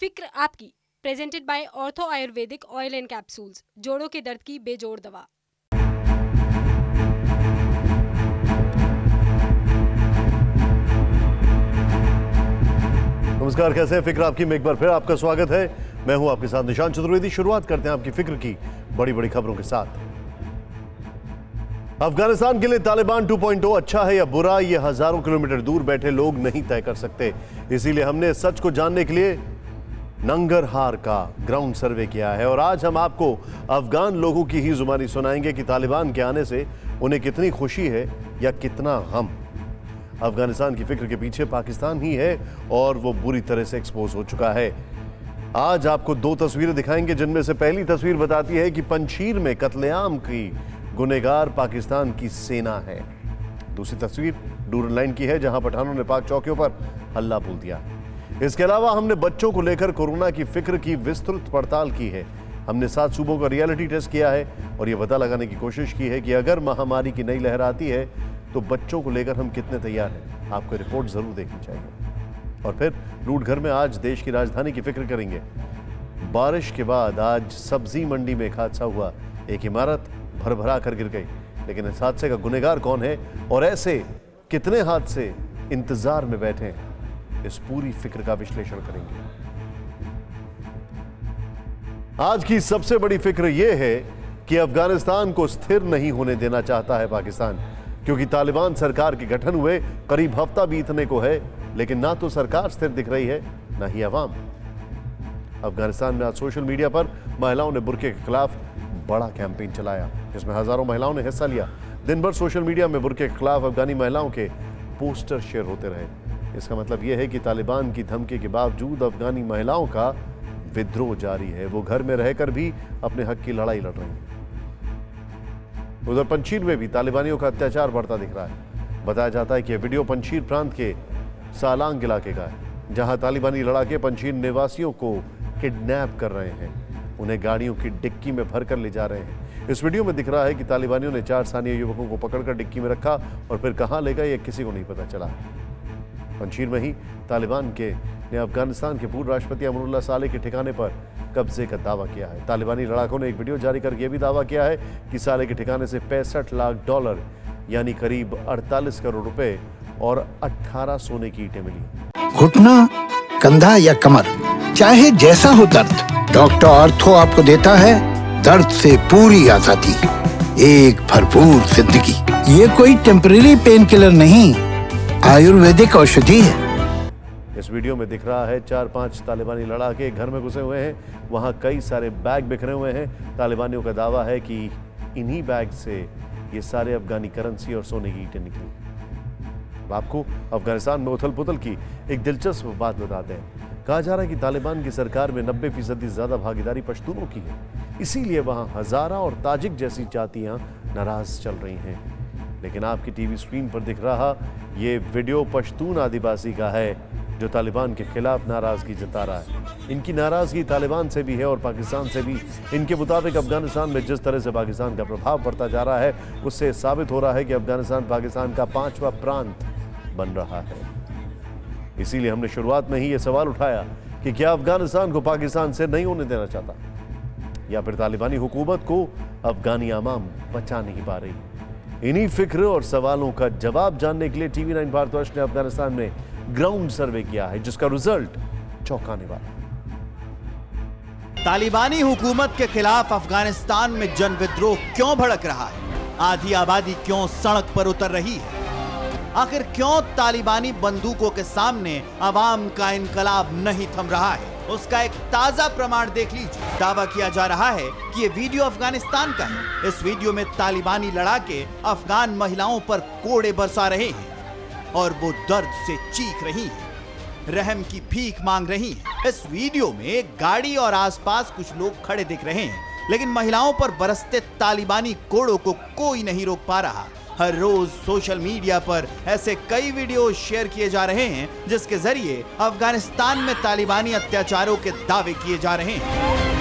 फिक्र आपकी, presented by ortho Ayurvedic oil and capsules, जोड़ों के दर्द की बेजोड़ दवा। नमस्कार, कैसे हैं फिक्र आपकी में एक बार फिर आपका स्वागत है। मैं हूं आपके साथ निशांत चतुर्वेदी। शुरुआत करते हैं आपकी फिक्र की बड़ी बड़ी खबरों के साथ। अफगानिस्तान के लिए तालिबान 2.0 अच्छा है या बुरा, ये हजारों किलोमीटर दूर बैठे लोग नहीं तय कर सकते। इसीलिए हमने सच को जानने के लिए नंगरहार का ग्राउंड सर्वे किया है और आज हम आपको अफगान लोगों की ही जुबानी सुनाएंगे कि तालिबान के आने से उन्हें कितनी खुशी है या कितना गम। अफगानिस्तान की फिक्र के पीछे पाकिस्तान ही है और वो बुरी तरह से एक्सपोज हो चुका है। आज आपको दो तस्वीरें दिखाएंगे, जिनमें से पहली तस्वीर बताती है कि पंजशीर में कत्लेआम की गुनहगार पाकिस्तान की सेना है। दूसरी तस्वीर डूरन लाइन की है, जहां पठानों ने पाक चौकियों पर हल्ला बोल दिया। इसके अलावा हमने बच्चों को लेकर कोरोना की फिक्र की विस्तृत पड़ताल की है। हमने 7 सूबों का रियलिटी टेस्ट किया है और यह पता लगाने की कोशिश की है कि अगर महामारी की नई लहर आती है तो बच्चों को लेकर हम कितने तैयार हैं। आपको रिपोर्ट जरूर देखनी चाहिए। और फिर लूट घर में आज देश की राजधानी की फिक्र करेंगे। बारिश के बाद आज सब्जी मंडी में एक हादसा हुआ। एक इमारत भरभरा कर गिर गई, लेकिन इस हादसे का गुनहगार कौन है और ऐसे कितने हादसे इंतजार में बैठे हैं, इस पूरी फिक्र का विश्लेषण करेंगे। आज की सबसे बड़ी फिक्र यह है कि अफगानिस्तान को स्थिर नहीं होने देना चाहता है पाकिस्तान, क्योंकि तालिबान सरकार के गठन हुए करीब हफ्ता बीतने को है, लेकिन ना तो सरकार स्थिर दिख रही है ना ही अवाम। अफगानिस्तान में आज सोशल मीडिया पर महिलाओं ने बुर्के के खिलाफ बड़ा कैंपेन चलाया, जिसमें हजारों महिलाओं ने हिस्सा लिया। दिन भर सोशल मीडिया में बुर्के के खिलाफ अफगानी महिलाओं के पोस्टर शेयर होते रहे। इसका मतलब यह है कि तालिबान की धमकी के बावजूद अफगानी महिलाओं का विद्रोह जारी है। वो घर में रहकर भी अपने हक की लड़ाई लड़ रही हैं। उधर पंजशीर में भी तालिबानियों का अत्याचार बढ़ता दिख रहा है। बताया जाता है कि यह वीडियो पंजशीर प्रांत के सालांग इलाके का है, जहां तालिबानी लड़ाके पंजशीर निवासियों को किडनैप कर रहे हैं। उन्हें गाड़ियों की डिक्की में भरकर ले जा रहे हैं। इस वीडियो में दिख रहा है कि तालिबानियों ने 4 स्थानीय युवकों को पकड़कर डिक्की में रखा और फिर कहां ले गए, यह किसी को नहीं पता चला। पंजशीर में ही तालिबान ने अफगानिस्तान के पूर्व राष्ट्रपति अमरुल्लाह सालेह के ठिकाने पर कब्जे का दावा किया है। तालिबानी लड़ाकों ने एक वीडियो जारी करके यह भी दावा किया है कि सालेह के ठिकाने से $65 लाख यानी करीब 48 करोड़ रुपए और 18 सोने की ईंटें मिली। घुटना, कंधा या कमर, चाहे जैसा हो दर्द, डॉक्टर ऑर्थो आपको देता है दर्द से पूरी आजादी, एक भरपूर जिंदगी। ये कोई टेम्परेरी पेन किलर नहीं, आयुर्वेदिक औषधि है। इस वीडियो में दिख रहा है 4-5 तालिबानी लड़ाके घर में घुसे हुए हैं। वहां कई सारे बैग बिखरे हुए हैं। तालिबानियों का दावा है कि इन्हीं बैग से ये सारे अफगानी करेंसी और सोने की ईंटें निकली। आपको अफगानिस्तान में उथल पुथल की एक दिलचस्प बात बताते हैं। कहा जा रहा है कि तालिबान की सरकार में 90% ज्यादा भागीदारी पश्तूनों की है, इसीलिए वहां हजारा और ताजिक जैसी जातियां नाराज चल रही हैं। लेकिन आपकी टीवी स्क्रीन पर दिख रहा ये वीडियो पश्तून आदिवासी का है, जो तालिबान के खिलाफ नाराजगी जता रहा है। इनकी नाराजगी तालिबान से भी है और पाकिस्तान से भी। इनके मुताबिक अफगानिस्तान में जिस तरह से पाकिस्तान का प्रभाव बढ़ता जा रहा है, उससे साबित हो रहा है कि अफगानिस्तान पाकिस्तान का 5वां प्रांत बन रहा है। इसीलिए हमने शुरुआत में ही यह सवाल उठाया कि क्या अफगानिस्तान को पाकिस्तान से नहीं होने देना चाहता, या फिर तालिबानी हुकूमत को अफगानी अवाम बचा नहीं पा रही। इन्हीं फिक्र और सवालों का जवाब जानने के लिए TV9 भारतवर्ष ने अफगानिस्तान में ग्राउंड सर्वे किया है, जिसका रिजल्ट चौंकाने वाला। तालिबानी हुकूमत के खिलाफ अफगानिस्तान में जन विद्रोह क्यों भड़क रहा है? आधी आबादी क्यों सड़क पर उतर रही है? आखिर क्यों तालिबानी बंदूकों के सामने अवाम का इनकलाब नहीं थम रहा है? उसका एक ताजा प्रमाण देख लीजिए। दावा किया जा रहा है कि ये वीडियो अफगानिस्तान का है। इस वीडियो में तालिबानी लड़ाके अफगान महिलाओं पर कोड़े बरसा रहे हैं और वो दर्द से चीख रही हैं, रहम की भीख मांग रही हैं। इस वीडियो में एक गाड़ी और आसपास कुछ लोग खड़े दिख रहे हैं, लेकिन महिलाओं पर बरसते तालिबानी कोड़ों को कोई नहीं रोक पा रहा। हर रोज सोशल मीडिया पर ऐसे कई वीडियो शेयर किए जा रहे हैं, जिसके जरिए अफगानिस्तान में तालिबानी अत्याचारों के दावे किए जा रहे हैं।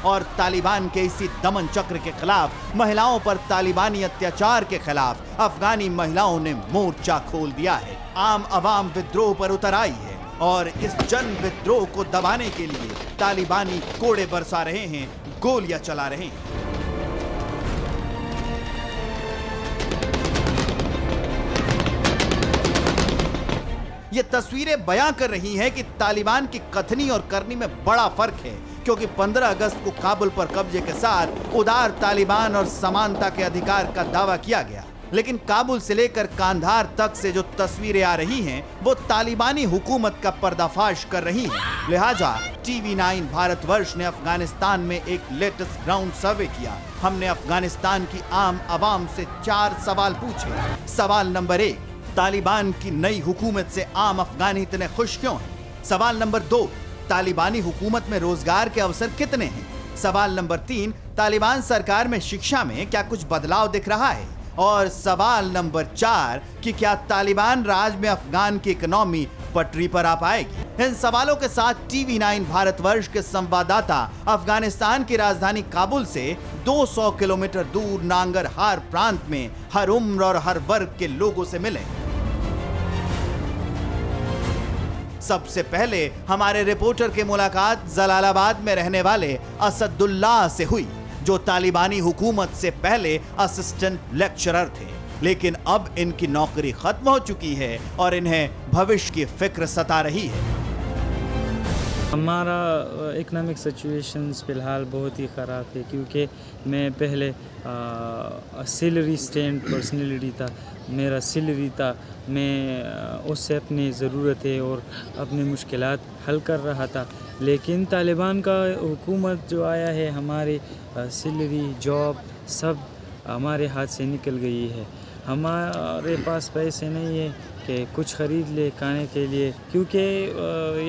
और तालिबान के इसी दमन चक्र के खिलाफ, महिलाओं पर तालिबानी अत्याचार के खिलाफ अफगानी महिलाओं ने मोर्चा खोल दिया है। आम आवाम विद्रोह पर उतर आई है और इस जन विद्रोह को दबाने के लिए तालिबानी कोड़े बरसा रहे हैं, गोलियां चला रहे हैं। ये तस्वीरें बयां कर रही हैं कि तालिबान की कथनी और करनी में बड़ा फर्क है, क्योंकि 15 अगस्त को काबुल पर कब्जे के साथ उदार तालिबान और समानता के अधिकार का दावा किया गया, लेकिन काबुल से लेकर कांधार तक से जो तस्वीरें आ रही हैं वो तालिबानी हुकूमत का पर्दाफाश कर रही हैं। लिहाजा TV9 भारतवर्ष ने अफगानिस्तान में एक लेटेस्ट ग्राउंड सर्वे किया। हमने अफगानिस्तान की आम आवाम से 4 सवाल पूछे। सवाल नंबर 1, तालिबान की नई हुकूमत से आम अफगानी इतने खुश क्यों हैं? सवाल नंबर 2, तालिबानी हुकूमत में रोजगार के अवसर कितने हैं? सवाल नंबर 3, तालिबान सरकार में शिक्षा में क्या कुछ बदलाव दिख रहा है? और सवाल नंबर 4 कि क्या तालिबान राज में अफगान की इकोनॉमी पटरी पर आ पाएगी? इन सवालों के साथ TV9 भारतवर्ष के संवाददाता अफगानिस्तान की राजधानी काबुल से 200 किलोमीटर दूर नांगरहार प्रांत में हर उम्र और हर वर्ग के लोगों से मिले। सबसे पहले हमारे रिपोर्टर की मुलाकात जलालाबाद में रहने वाले असदुल्लाह से हुई, जो तालिबानी हुकूमत से पहले असिस्टेंट लेक्चरर थे, लेकिन अब इनकी नौकरी खत्म हो चुकी है और इन्हें भविष्य की फिक्र सता रही है। हमारा इकोनॉमिक सिचुएशंस फ़िलहाल बहुत ही ख़राब है, क्योंकि मैं पहले सैलरी स्टैंड पर्सनैलिटी था, मेरा सैलरी था, मैं उससे अपनी ज़रूरतें और अपनी मुश्किलात हल कर रहा था। लेकिन तालिबान का हुकूमत जो आया है, हमारी सैलरी जॉब सब हमारे हाथ से निकल गई है। हमारे पास पैसे नहीं है कि कुछ ख़रीद ले खाने के लिए, क्योंकि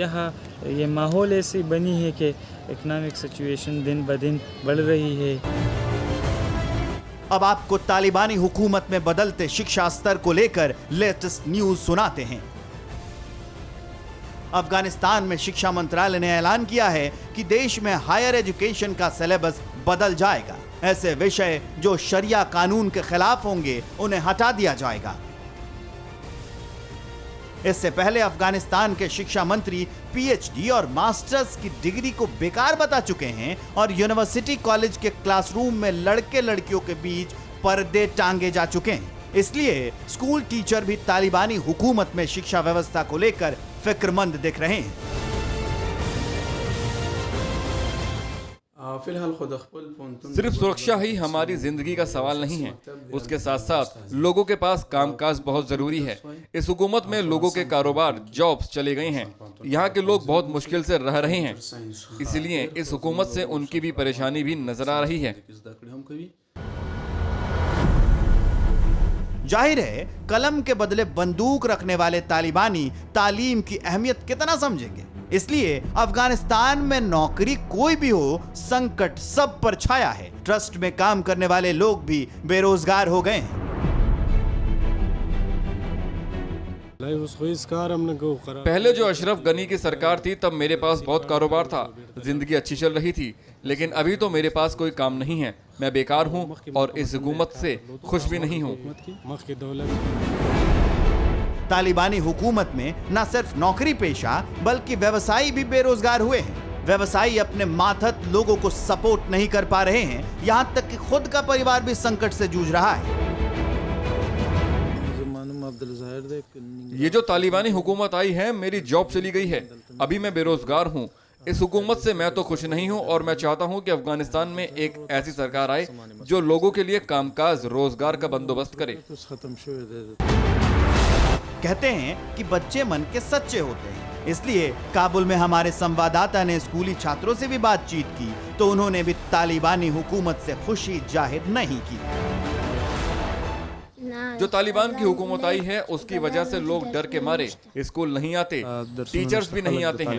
यहाँ ये माहौल ऐसी बनी है कि इकोनॉमिक सिचुएशन दिन ब दिन बढ़ रही है। अब आपको तालिबानी हुकूमत में बदलते शिक्षा स्तर को लेकर लेटेस्ट न्यूज सुनाते हैं। अफगानिस्तान में शिक्षा मंत्रालय ने ऐलान किया है कि देश में हायर एजुकेशन का सिलेबस बदल जाएगा। ऐसे विषय जो शरिया कानून के खिलाफ होंगे उन्हें हटा दिया जाएगा। इससे पहले अफगानिस्तान के शिक्षा मंत्री PhD और मास्टर्स की डिग्री को बेकार बता चुके हैं और यूनिवर्सिटी कॉलेज के क्लासरूम में लड़के लड़कियों के बीच पर्दे टांगे जा चुके हैं। इसलिए स्कूल टीचर भी तालिबानी हुकूमत में शिक्षा व्यवस्था को लेकर फिक्रमंद दिख रहे हैं। सिर्फ सुरक्षा ही हमारी जिंदगी का सवाल नहीं है, उसके साथ साथ लोगों के पास कामकाज बहुत जरूरी है। इस हुकूमत में लोगों के कारोबार, जॉब्स चले गए हैं। यहाँ के लोग बहुत मुश्किल से रह रहे हैं, इसलिए इस हुकूमत से उनकी भी परेशानी भी नजर आ रही है। जाहिर है, कलम के बदले बंदूक रखने वाले तालिबानी तालीम की अहमियत कितना समझेंगे। इसलिए अफगानिस्तान में नौकरी कोई भी हो, संकट सब पर छाया है। ट्रस्ट में काम करने वाले लोग भी बेरोजगार हो गए हैं। पहले जो अशरफ गनी की सरकार थी तब मेरे पास बहुत कारोबार था, जिंदगी अच्छी चल रही थी, लेकिन अभी तो मेरे पास कोई काम नहीं है। मैं बेकार हूँ और इस हुकूमत से खुश भी नहीं हूँ। तालिबानी हुकूमत में न सिर्फ नौकरी पेशा बल्कि व्यवसायी भी बेरोजगार हुए हैं। व्यवसायी अपने मातहत लोगों को सपोर्ट नहीं कर पा रहे हैं, यहाँ तक कि खुद का परिवार भी संकट से जूझ रहा है। ये जो तालिबानी हुकूमत आई है, मेरी जॉब चली गई है, अभी मैं बेरोजगार हूँ। इस हुकूमत से मैं तो खुश नहीं हूँ और मैं चाहता हूँ कि अफगानिस्तान में एक ऐसी सरकार आए जो लोगों के लिए कामकाज, रोजगार का बंदोबस्त करे। कहते हैं कि बच्चे मन के सच्चे होते हैं, इसलिए काबुल में हमारे संवाददाता ने स्कूली छात्रों से भी बातचीत की तो उन्होंने भी तालिबानी हुकूमत से खुशी जाहिर नहीं की। जो तालिबान की हुकूमत आई है उसकी वजह से लोग डर के मारे स्कूल नहीं आते, टीचर्स भी नहीं आते हैं।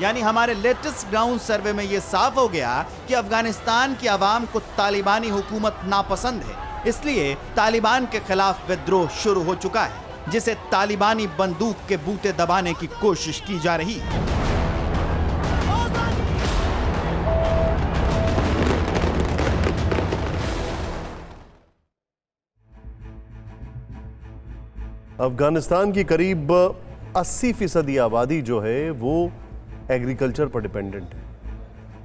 यानी हमारे लेटेस्ट ग्राउंड सर्वे में यह साफ हो गया कि अफगानिस्तान की आवाम को तालिबानी हुकूमत नापसंद है, इसलिए तालिबान के खिलाफ विद्रोह शुरू हो चुका है। जिसे तालिबानी बंदूक के बूते दबाने की कोशिश की जा रही है। अफगानिस्तान की करीब 80% आबादी जो है वो एग्रीकल्चर पर डिपेंडेंट है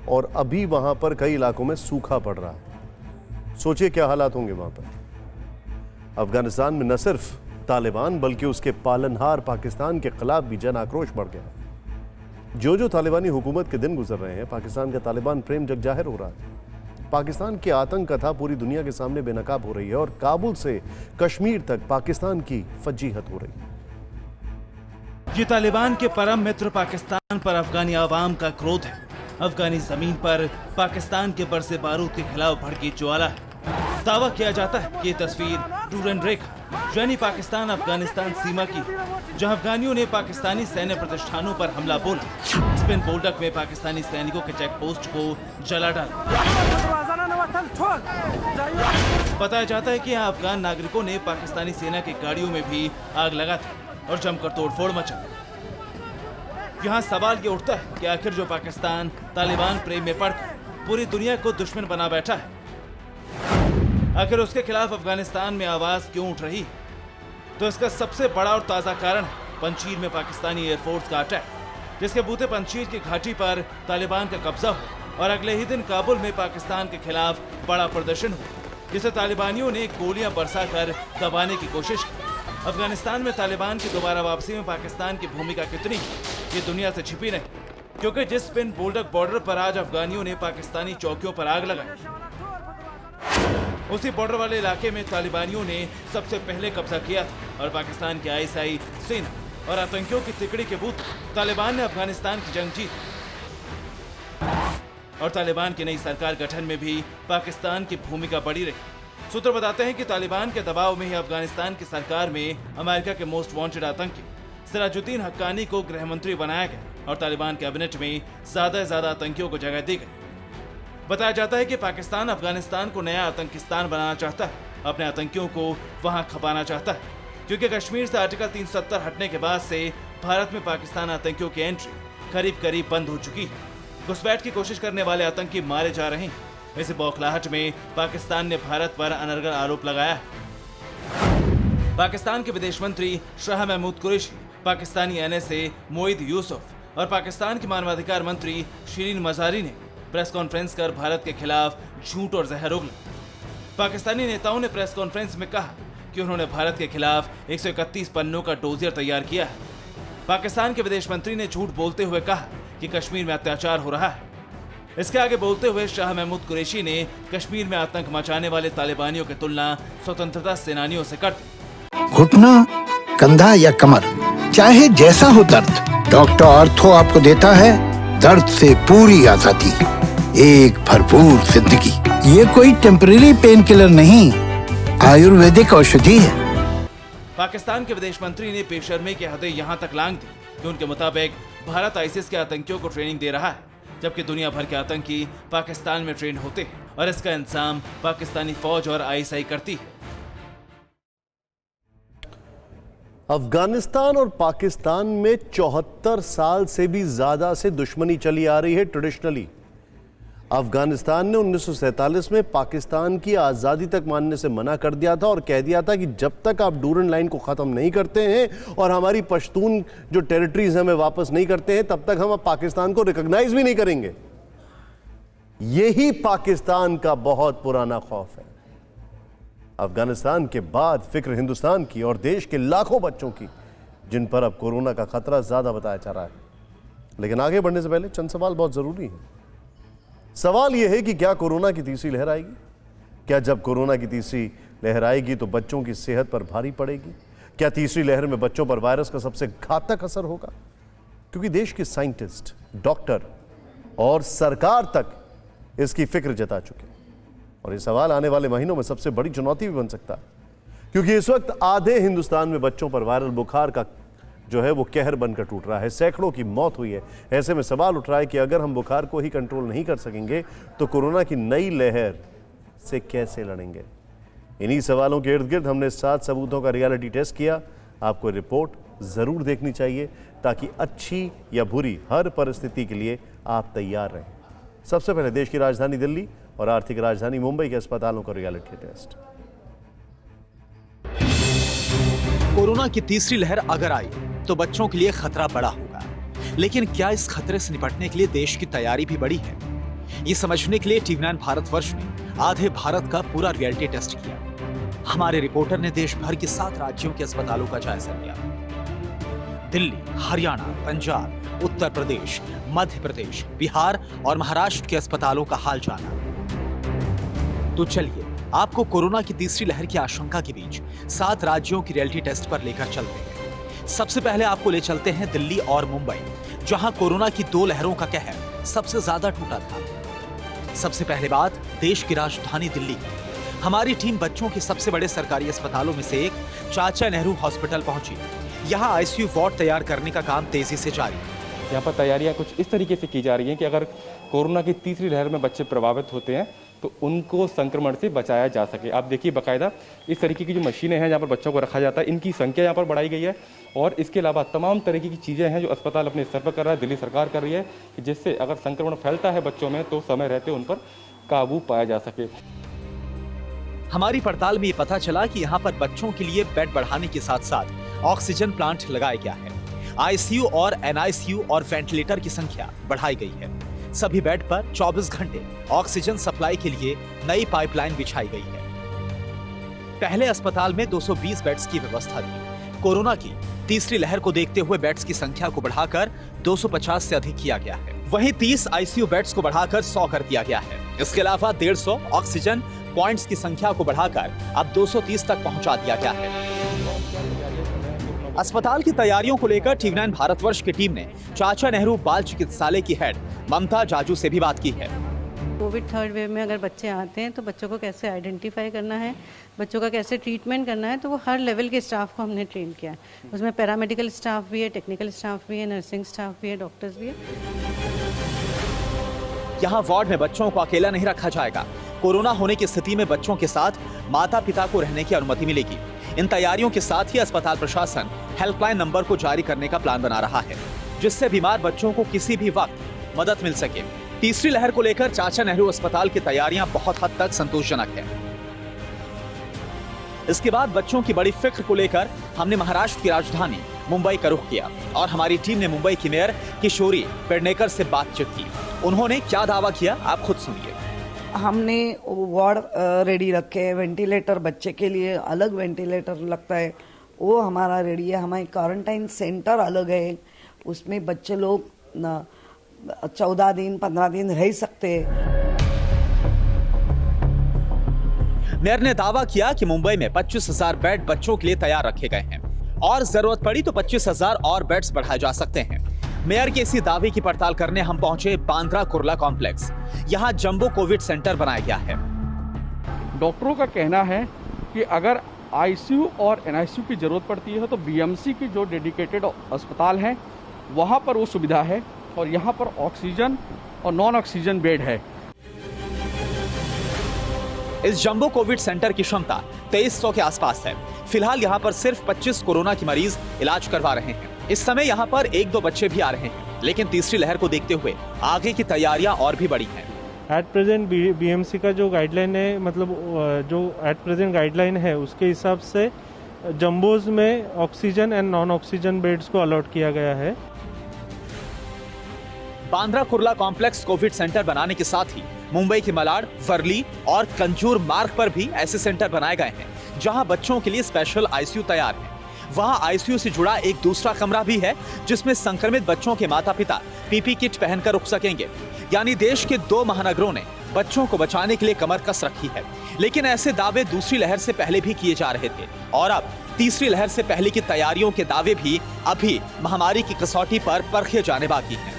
और अभी वहां पर कई इलाकों में सूखा पड़ रहा है। सोचिए क्या हालात होंगे वहां पर। अफगानिस्तान में न सिर्फ तालिबान बल्कि उसके पालनहार पाकिस्तान के खिलाफ भी जन आक्रोश बढ़ गया। जो तालिबानी हुकूमत के दिन गुजर रहे हैं, पाकिस्तान का तालिबान प्रेम जग जाहिर हो रहा है। पाकिस्तान की आतंक कथा पूरी दुनिया के सामने बेनकाब हो रही है और काबुल से कश्मीर तक पाकिस्तान की फजीहत हो रही है। ये तालिबान के परम मित्र पाकिस्तान पर अफगानी आवाम का क्रोध है। अफगानी जमीन पर पाकिस्तान के बरसे बारूद के खिलाफ भड़की ज्वाला है। दावा किया जाता है कि ये तस्वीर डूरन रेखा यानी पाकिस्तान अफगानिस्तान सीमा की, जहां अफगानियों ने पाकिस्तानी सैन्य प्रतिष्ठानों पर हमला बोला। स्पिन बोल्डक में पाकिस्तानी सैनिकों के चेक पोस्ट को जला डाला। बताया जाता है कि यहाँ अफगान नागरिकों ने पाकिस्तानी सेना की गाड़ियों में भी आग लगा दी और जमकर तोड़फोड़ मचा। यहाँ सवाल ये उठता है कि आखिर जो पाकिस्तान तालिबान प्रेम में पड़कर पूरी दुनिया को दुश्मन बना बैठा है, आखिर उसके खिलाफ अफगानिस्तान में आवाज क्यों उठ रही है? तो इसका सबसे बड़ा और ताजा कारण है पंजशीर में पाकिस्तानी एयरफोर्स का अटैक, जिसके बूते पंजशीर की घाटी पर तालिबान का कब्जा हो और अगले ही दिन काबुल में पाकिस्तान के खिलाफ बड़ा प्रदर्शन हो, जिसे तालिबानियों ने गोलियां बरसाकर दबाने की कोशिश की। अफगानिस्तान में तालिबान की दोबारा वापसी में पाकिस्तान की भूमिका कितनी ये दुनिया से छिपी नहीं, क्योंकि जिस स्पिन बोल्डक बॉर्डर पर आज अफगानियों ने पाकिस्तानी चौकियों पर आग लगाई, उसी बॉर्डर वाले इलाके में तालिबानियों ने सबसे पहले कब्जा किया था और पाकिस्तान की आईएसआई सेना और आतंकियों की तिकड़ी के बूते तालिबान ने अफगानिस्तान की जंग जीती और तालिबान की नई सरकार गठन में भी पाकिस्तान की भूमिका बड़ी रही। सूत्र बताते हैं कि तालिबान के दबाव में ही अफगानिस्तान की सरकार में अमेरिका के मोस्ट वांटेड आतंकी सिराजुद्दीन हक्कानी को गृह मंत्री बनाया गया और तालिबान कैबिनेट में ज्यादा से ज्यादा आतंकियों को जगह दी गई। बताया जाता है कि पाकिस्तान अफगानिस्तान को नया आतंकिस्तान बनाना चाहता है, अपने आतंकियों को वहां खपाना चाहता है, क्योंकि कश्मीर से आर्टिकल 370 हटने के बाद से भारत में पाकिस्तान आतंकियों की एंट्री करीब करीब बंद हो चुकी है। घुसपैठ की कोशिश करने वाले आतंकी मारे जा रहे हैं। इस बौखलाहट में पाकिस्तान ने भारत पर अनर्गल आरोप लगाया है। पाकिस्तान के विदेश मंत्री शाह महमूद कुरैशी, पाकिस्तानी एनएसए मोईद यूसुफ और पाकिस्तान के मानवाधिकार मंत्री शिरीन मजारी ने प्रेस कॉन्फ्रेंस कर भारत के खिलाफ झूठ और जहर उगला। पाकिस्तानी नेताओं ने प्रेस कॉन्फ्रेंस में कहा कि उन्होंने भारत के खिलाफ 131 पन्नों का डोजियर तैयार किया है। पाकिस्तान के विदेश मंत्री ने झूठ बोलते हुए कहा कि कश्मीर में अत्याचार हो रहा है। इसके आगे बोलते हुए शाह महमूद कुरैशी ने कश्मीर में आतंक मचाने वाले तालिबानियों की तुलना स्वतंत्रता सेनानियों से कर दी। घुटना, कंधा या कमर, चाहे जैसा हो दर्द, डॉक्टर ऑर्थो आपको देता है दर्द से पूरी आजादी, एक भरपूर जिंदगी। ये कोई टेम्परेरी पेन किलर नहीं, आयुर्वेदिक औषधि है। पाकिस्तान के विदेश मंत्री ने बेशर्मी की हदें यहाँ तक लांघ दी कि उनके मुताबिक भारत आईसिस के आतंकियों को ट्रेनिंग दे रहा है, जबकि दुनिया भर के आतंकी पाकिस्तान में ट्रेन होते हैं और इसका इंतजाम पाकिस्तानी फौज और आईएसआई करती है। अफगानिस्तान और पाकिस्तान में 74 साल से भी ज्यादा से दुश्मनी चली आ रही है। ट्रेडिशनली अफगानिस्तान ने 1947 में पाकिस्तान की आज़ादी तक मानने से मना कर दिया था और कह दिया था कि जब तक आप डूरन लाइन को ख़त्म नहीं करते हैं और हमारी पश्तून जो टेरिटरीज हमें वापस नहीं करते हैं, तब तक हम पाकिस्तान को रिकॉग्नाइज भी नहीं करेंगे। यही पाकिस्तान का बहुत पुराना खौफ है। अफगानिस्तान के बाद फिक्र हिंदुस्तान की और देश के लाखों बच्चों की, जिन पर अब कोरोना का खतरा ज्यादा बताया जा रहा है। लेकिन आगे बढ़ने से पहले चंद सवाल बहुत जरूरी हैं। सवाल यह है कि क्या कोरोना की तीसरी लहर आएगी? क्या जब कोरोना की तीसरी लहर आएगी तो बच्चों की सेहत पर भारी पड़ेगी? क्या तीसरी लहर में बच्चों पर वायरस का सबसे घातक असर होगा? क्योंकि देश के साइंटिस्ट, डॉक्टर और सरकार तक इसकी फिक्र जता चुके हैं और ये सवाल आने वाले महीनों में सबसे बड़ी चुनौती भी बन सकता है, क्योंकि इस वक्त आधे हिंदुस्तान में बच्चों पर वायरल बुखार का जो है वो कहर बनकर टूट रहा है। सैकड़ों की मौत हुई है। ऐसे में सवाल उठ रहा है कि अगर हम बुखार को ही कंट्रोल नहीं कर सकेंगे तो कोरोना की नई लहर से कैसे लड़ेंगे? इन्हीं सवालों के इर्द गिर्द हमने 7 सबूतों का रियलिटी टेस्ट किया। आपको रिपोर्ट ज़रूर देखनी चाहिए ताकि अच्छी या बुरी हर परिस्थिति के लिए आप तैयार रहें। सबसे पहले देश की राजधानी दिल्ली और आर्थिक राजधानी मुंबई के अस्पतालों का रियलिटी टेस्ट। कोरोना की तीसरी लहर अगर आई तो बच्चों के लिए खतरा बड़ा होगा, लेकिन क्या इस खतरे से निपटने के लिए देश की तैयारी भी बड़ी है? ये समझने के लिए टीवी9 भारतवर्ष ने आधे भारत का पूरा रियलिटी टेस्ट किया। हमारे रिपोर्टर ने देश भर के 7 राज्यों के अस्पतालों का जायजा लिया। दिल्ली, हरियाणा, पंजाब, उत्तर प्रदेश, मध्य प्रदेश, बिहार और महाराष्ट्र के अस्पतालों का हाल जाना। तो चलिए आपको कोरोना की तीसरी लहर की आशंका के बीच 7 राज्यों की रियलिटी टेस्ट पर लेकर चलते हैं। सबसे पहले आपको ले चलते हैं दिल्ली और मुंबई, जहां कोरोना की 2 लहरों का कहर सबसे ज्यादा टूटा था। सबसे पहले बात देश की राजधानी दिल्ली की। हमारी टीम बच्चों के सबसे बड़े सरकारी अस्पतालों में से एक चाचा नेहरू हॉस्पिटल पहुंची। यहाँ आईसीयू वार्ड तैयार करने का काम तेजी से जारी है। यहाँ पर तैयारियां कुछ इस तरीके से की जा रही हैं कि अगर कोरोना की तीसरी लहर में बच्चे प्रभावित होते हैं तो उनको संक्रमण से बचाया जा सके। आप देखिए बाकायदा इस तरीके की जो मशीनें हैं जहाँ पर बच्चों को रखा जाता है, इनकी संख्या यहाँ पर बढ़ाई गई है और इसके अलावा तमाम तरीके की चीज़ें हैं जो अस्पताल अपने स्तर पर कर रहा है, दिल्ली सरकार कर रही है कि जिससे अगर संक्रमण फैलता है बच्चों में तो समय रहते उन पर काबू पाया जा सके। हमारी पड़ताल में ये पता चला कि यहाँ पर बच्चों के लिए बेड बढ़ाने के साथ साथ ऑक्सीजन प्लांट लगाया गया है। आईसीयू और एनआईसीयू और वेंटिलेटर की संख्या बढ़ाई गई है। सभी बेड पर 24 घंटे ऑक्सीजन सप्लाई के लिए नई पाइपलाइन बिछाई गई है। पहले अस्पताल में 220 बेड्स की व्यवस्था थी। कोरोना की तीसरी लहर को देखते हुए बेड्स की संख्या को बढ़ाकर 250 से अधिक किया गया है। वहीं 30 आईसीयू बेड्स को बढ़ाकर 100 कर दिया गया है। इसके अलावा 150 ऑक्सीजन पॉइंट्स की संख्या को बढ़ाकर अब 230 तक पहुंचा दिया गया है। अस्पताल की तैयारियों को लेकर टीवी9 भारतवर्ष की टीम ने चाचा नेहरू बाल चिकित्सालय की हेड ममता जाजू से भी बात की है। कोविड थर्ड वेव में अगर बच्चे आते हैं तो बच्चों को कैसे आइडेंटिफाई करना है, बच्चों का कैसे ट्रीटमेंट करना है, तो वो हर लेवल के स्टाफ को हमने ट्रेन किया है। उसमें पैरामेडिकल स्टाफ भी है, टेक्निकल स्टाफ भी है, नर्सिंग स्टाफ भी है, डॉक्टर्स भी है। यहाँ वार्ड में बच्चों को अकेला नहीं रखा जाएगा। कोरोना होने की स्थिति में बच्चों के साथ माता पिता को रहने की अनुमति मिलेगी। इन तैयारियों के साथ ही अस्पताल प्रशासन हेल्पलाइन नंबर को जारी करने का प्लान बना रहा है, जिससे बीमार बच्चों को किसी भी वक्त मदद मिल सके। तीसरी लहर को लेकर चाचा नेहरू अस्पताल की तैयारियां बहुत हद तक संतोषजनक है। इसके बाद बच्चों की बड़ी फिक्र को लेकर हमने महाराष्ट्र की राजधानी मुंबई का रुख किया और हमारी टीम ने मुंबई की मेयर किशोरी पेडनेकर से बातचीत की। उन्होंने क्या दावा किया आप खुद सुनिए। हमने वार्ड रेडी रखे हैं, वेंटिलेटर बच्चे के लिए अलग वेंटिलेटर लगता है वो हमारा रेडी है। हमारे क्वारंटाइन सेंटर अलग है, उसमें बच्चे लोग 14 दिन 15 दिन रह सकते हैं। मेयर ने दावा किया कि मुंबई में 25,000 बेड बच्चों के लिए तैयार रखे गए हैं और जरूरत पड़ी तो 25,000 और बेड्स बढ़ाए जा सकते हैं। मेयर के इसी दावे की पड़ताल करने हम पहुंचे बांद्रा कुर्ला कॉम्प्लेक्स। यहाँ जंबो कोविड सेंटर बनाया गया है। डॉक्टरों का कहना है कि अगर आईसीयू और एनआईसीयू की जरूरत पड़ती है तो बीएमसी की जो डेडिकेटेड अस्पताल है वहाँ पर वो सुविधा है और यहाँ पर ऑक्सीजन और नॉन ऑक्सीजन बेड है। इस जंबो कोविड सेंटर की क्षमता 2300 के आसपास है। फिलहाल यहाँ पर सिर्फ 25 कोरोना की मरीज इलाज करवा रहे हैं। इस समय यहाँ पर 1-2 बच्चे भी आ रहे हैं, लेकिन तीसरी लहर को देखते हुए आगे की तैयारियां और भी बड़ी हैं। एट प्रेजेंट बीएमसी का जो गाइडलाइन है, मतलब जो एट प्रेजेंट गाइडलाइन है उसके हिसाब से जंबोज में oxygen and non oxygen beds को अलॉट किया गया है। Bandra Kurla complex Covid centre बनाने के साथ ही मुंबई के मलाड, वर्ली और कंजूर मार्ग पर भी ऐसे सेंटर बनाए गए हैं जहां बच्चों के लिए स्पेशल आईसीयू तैयार है। वहां आईसीयू से जुड़ा एक दूसरा कमरा भी है जिसमें संक्रमित बच्चों के माता पिता पीपी किट पहनकर रुक सकेंगे। यानी देश के 2 महानगरों ने बच्चों को बचाने के लिए कमर कस रखी है। लेकिन ऐसे दावे दूसरी लहर से पहले भी किए जा रहे थे और अब तीसरी लहर से पहले की तैयारियों के दावे भी अभी महामारी की कसौटी पर परखे जाने बाकी हैं।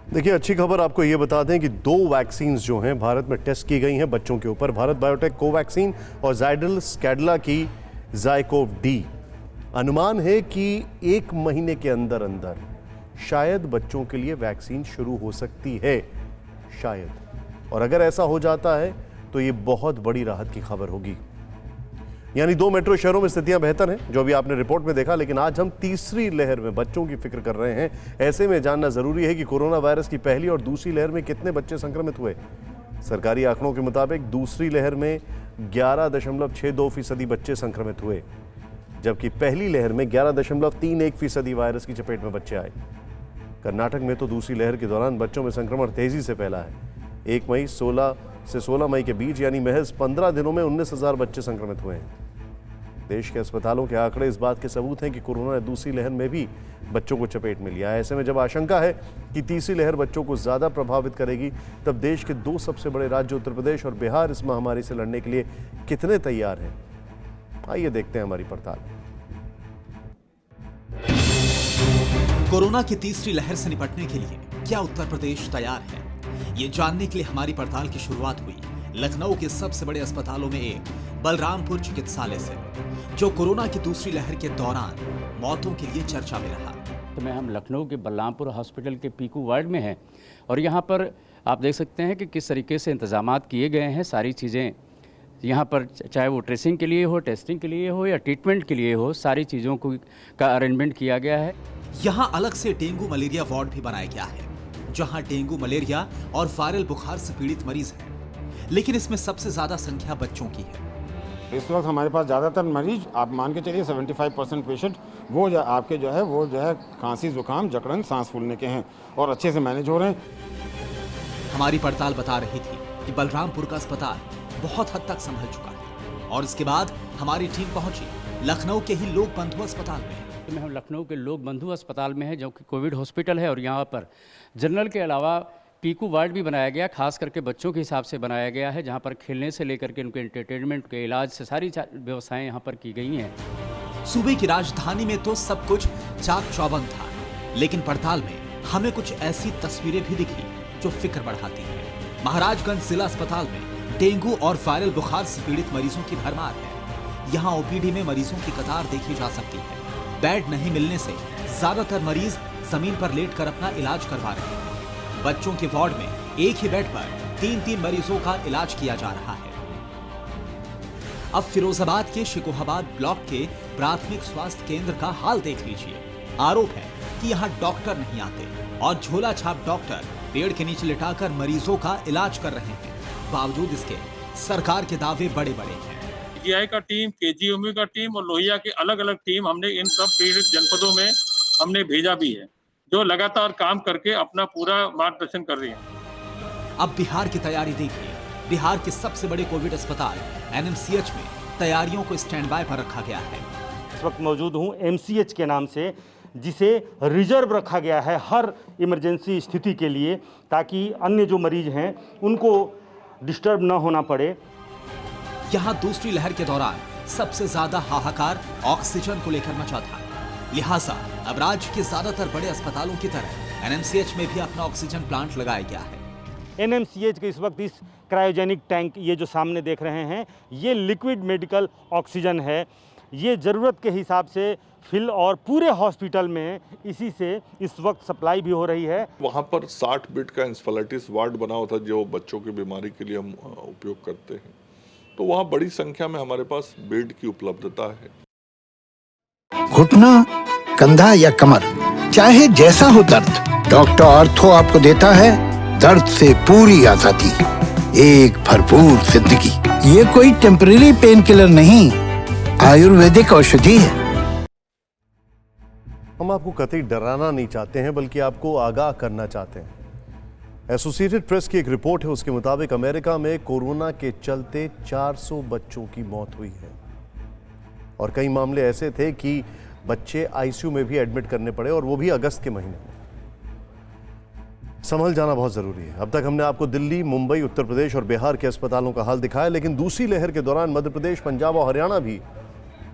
देखिए, अच्छी खबर आपको ये बता दें कि 2 वैक्सीन जो हैं भारत में टेस्ट की गई हैं बच्चों के ऊपर। भारत बायोटेक कोवैक्सीन और जाइडस कैडिला की जाइकोव डी। अनुमान है कि 1 महीने के अंदर अंदर शायद बच्चों के लिए वैक्सीन शुरू हो सकती है, शायद। और अगर ऐसा हो जाता है तो ये बहुत बड़ी राहत की खबर होगी। यानी 2 मेट्रो शहरों में स्थितियां बेहतर हैं, जो अभी आपने रिपोर्ट में देखा। लेकिन आज हम तीसरी लहर में बच्चों की फिक्र कर रहे हैं। ऐसे में जानना जरूरी है कि कोरोना वायरस की पहली और दूसरी लहर में कितने बच्चे संक्रमित हुए। सरकारी आंकड़ों के मुताबिक दूसरी लहर में 11.62% बच्चे संक्रमित हुए, जबकि पहली लहर में 11.31% वायरस की चपेट में बच्चे आए। कर्नाटक में तो दूसरी लहर के दौरान बच्चों में संक्रमण तेजी से फैला है। 1 मई 16 से 16 मई के बीच यानी महज 15 दिनों में 19,000 बच्चे संक्रमित हुए हैं। देश के अस्पतालों के आंकड़े इस बात के सबूत हैं कि कोरोना ने दूसरी लहर में भी बच्चों को चपेट में लिया है। ऐसे में जब आशंका है कि तीसरी लहर बच्चों को ज्यादा प्रभावित करेगी, तब देश के 2 सबसे बड़े राज्य उत्तर प्रदेश और बिहार इस महामारी से लड़ने के लिए कितने तैयार हैं, आइए देखते हैं हमारी पड़ताल। कोरोना की तीसरी लहर से निपटने के लिए क्या उत्तर प्रदेश तैयार है? ये जानने के लिए हमारी पड़ताल की शुरुआत हुई लखनऊ के सबसे बड़े अस्पतालों में एक बलरामपुर चिकित्सालय से, जो कोरोना की दूसरी लहर के दौरान मौतों के लिए चर्चा में रहा। तो हम लखनऊ के बलरामपुर हॉस्पिटल के पीकू वार्ड में हैं और यहाँ पर आप देख सकते हैं कि किस तरीके से इंतजामात किए गए हैं। सारी चीज़ें यहाँ पर, चाहे वो ट्रेसिंग के लिए हो, टेस्टिंग के लिए हो या ट्रीटमेंट के लिए हो, सारी चीज़ों का अरेंजमेंट किया गया है। यहाँ अलग से डेंगू मलेरिया वार्ड भी बनाया गया है, जहाँ डेंगू मलेरिया और वायरल बुखार से पीड़ित मरीज हैं, लेकिन इसमें सबसे ज्यादा संख्या बच्चों की है। इस वक्त हमारे पास ज़्यादातर मरीज, आप मान के चलिए 75% पेशेंट वो आपके जो है खांसी, जुकाम, जकड़न, सांस फूलने के हैं और अच्छे से मैनेज हो रहे हैं। हमारी पड़ताल बता रही थी कि बलरामपुर का अस्पताल बहुत हद तक संभल चुका है और इसके बाद हमारी टीम पहुंची लखनऊ के ही लोक बंधु अस्पताल में। हम लखनऊ के लोक बंधु अस्पताल में है, जो कि कोविड हॉस्पिटल है और यहाँ पर जनरल के अलावा पीकू वार्ड भी बनाया गया, खास करके बच्चों के हिसाब से बनाया गया है, जहाँ पर खेलने से लेकर के उनके एंटरटेनमेंट के इलाज से सारी व्यवस्थाएं यहाँ पर की गई हैं। सूबे की राजधानी में तो सब कुछ चाक चौबंद था, लेकिन पड़ताल में हमें कुछ ऐसी तस्वीरें भी दिखी जो फिक्र बढ़ाती है। महाराजगंज जिला अस्पताल में डेंगू और वायरल बुखार से पीड़ित मरीजों की भरमार है। यहाँ ओपीडी में मरीजों की कतार देखी जा सकती है। बेड नहीं मिलने से ज्यादातर मरीज जमीन पर लेटकर अपना इलाज करवा रहे हैं। बच्चों के वार्ड में एक ही बेड पर 3-3 मरीजों का इलाज किया जा रहा है। अब फिरोजाबाद के शिकोहाबाद ब्लॉक के प्राथमिक स्वास्थ्य केंद्र का हाल देख लीजिए। आरोप है कि यहाँ डॉक्टर नहीं आते और झोला छाप डॉक्टर पेड़ के नीचे लिटाकर मरीजों का इलाज कर रहे हैं। बावजूद इसके सरकार के दावे बड़े बड़े हैं। पीजीआई का टीम, केजीएमयू का टीम और लोहिया की अलग अलग टीम हमने इन सब पीड़ित जनपदों में हमने भेजा भी है, जो लगातार काम करके अपना पूरा मार्गदर्शन कर रही है। अब बिहार की तैयारी देखिए। बिहार के सबसे बड़े कोविड अस्पताल एनएमसीएच में तैयारियों को स्टैंड बाय पर रखा गया है। इस वक्त मौजूद हूँ एमसीएच के नाम से, जिसे रिजर्व रखा गया है हर इमरजेंसी स्थिति के लिए, ताकि अन्य जो मरीज हैं उनको डिस्टर्ब न होना पड़े। यहाँ दूसरी लहर के दौरान सबसे ज्यादा हाहाकार ऑक्सीजन को लेकर मचा था, लिहाजा अब राज्य के ज्यादातर बड़े अस्पतालों की तरह एनएमसीएच में भी अपना ऑक्सीजन प्लांट लगाया गया है। एनएमसीएच के इस वक्त इस क्रायोजेनिक टैंक, ये जो सामने देख रहे हैं, ये लिक्विड मेडिकल ऑक्सीजन है। ये ज़रूरत के हिसाब से फिल और पूरे हॉस्पिटल में इसी से इस वक्त सप्लाई भी हो रही है। वहाँ पर 60 बेड का इंसेफेलाइटिस वार्ड बना हुआ था, जो बच्चों की बीमारी के लिए हम उपयोग करते हैं, तो वहाँ बड़ी संख्या में हमारे पास बेड की उपलब्धता है। घुटना, कंधा या कमर, चाहे जैसा हो दर्द, डॉक्टर ऑर्थो आपको देता है दर्द से पूरी आजादी, एक भरपूर जिंदगी। ये कोई टेम्परेरी पेन किलर नहीं, आयुर्वेदिक औषधि है। हम आपको कतई डराना नहीं चाहते हैं, बल्कि आपको आगाह करना चाहते हैं। एसोसिएटेड प्रेस की एक रिपोर्ट है, उसके मुताबिक अमेरिका में कोरोना के चलते 400 बच्चों की मौत हुई है और कई मामले ऐसे थे कि बच्चे आईसीयू में भी एडमिट करने पड़े, और वो भी अगस्त के महीने में। संभल जाना बहुत जरूरी है। अब तक हमने आपको दिल्ली, मुंबई, उत्तर प्रदेश और बिहार के अस्पतालों का हाल दिखाया, लेकिन दूसरी लहर के दौरान मध्य प्रदेश, पंजाब और हरियाणा भी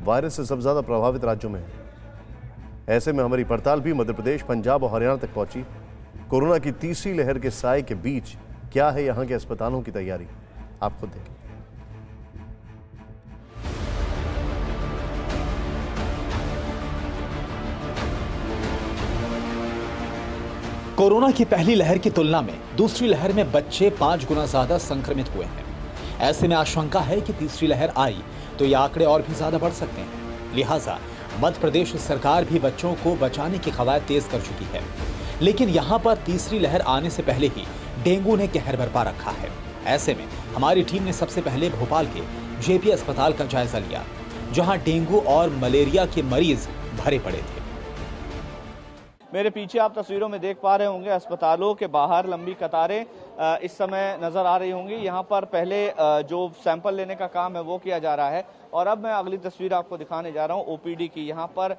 वायरस से सबसे ज्यादा प्रभावित राज्यों में है। ऐसे में हमारी पड़ताल भी मध्य प्रदेश, पंजाब और हरियाणा तक पहुंची। कोरोना की तीसरी लहर के साए के बीच क्या है यहां के अस्पतालों की तैयारी, आप खुद देखें। कोरोना की पहली लहर की तुलना में दूसरी लहर में बच्चे 5 गुना ज्यादा संक्रमित हुए हैं। ऐसे में आशंका है कि तीसरी लहर आई तो ये आंकड़े और भी ज्यादा बढ़ सकते हैं। लिहाजा मध्य प्रदेश सरकार भी बच्चों को बचाने की कवायद तेज कर चुकी है। लेकिन यहाँ पर तीसरी लहर आने से पहले ही डेंगू ने कहर बरपा रखा है। ऐसे में हमारी टीम ने सबसे पहले भोपाल के जेपी अस्पताल का जायजा लिया, जहां डेंगू और मलेरिया के मरीज भरे पड़े थे। मेरे पीछे आप तस्वीरों में देख पा रहे होंगे अस्पतालों के बाहर लंबी कतारें इस समय नजर आ रही होंगी। यहाँ पर पहले जो सैंपल लेने का काम है वो किया जा रहा है और अब मैं अगली तस्वीर आपको दिखाने जा रहा हूँ ओपीडी की। यहाँ पर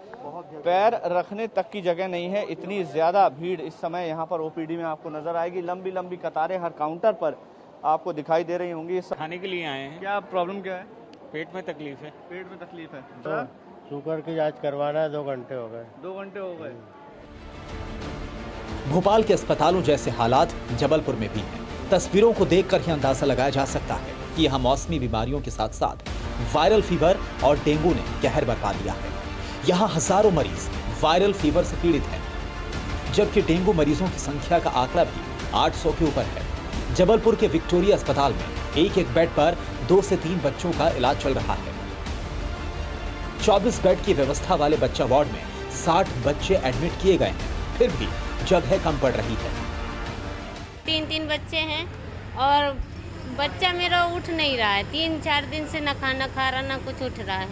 पैर रखने तक की जगह नहीं है, इतनी ज्यादा भीड़ इस समय यहाँ पर ओपीडी में आपको नजर आएगी। लंबी लंबी कतारें हर काउंटर पर आपको दिखाई दे रही होंगी। खाने के लिए आए हैं। क्या प्रॉब्लम क्या है? पेट में तकलीफ है। पेट में तकलीफ है तो शुगर की जांच करवाना है, 2 घंटे हो गए। 2 घंटे हो गए। भोपाल के अस्पतालों जैसे हालात जबलपुर में भी हैं। तस्वीरों को देखकर ही अंदाजा लगाया जा सकता है कि यहाँ मौसमी बीमारियों के साथ साथ वायरल फीवर और डेंगू ने कहर बरपा दिया है। यहाँ हजारों मरीज वायरल फीवर से पीड़ित हैं, जबकि डेंगू मरीजों की संख्या का आंकड़ा भी 800 के ऊपर है। जबलपुर के विक्टोरिया अस्पताल में एक बेड पर 2 से 3 बच्चों का इलाज चल रहा है। 24 बेड की व्यवस्था वाले बच्चा वार्ड में 60 बच्चे एडमिट किए गए हैं, फिर भी जगह कम पड़ रही है। 3 बच्चे हैं और बच्चा मेरा उठ नहीं रहा है। 3-4 दिन से न खाना खा रहा न कुछ उठ रहा है।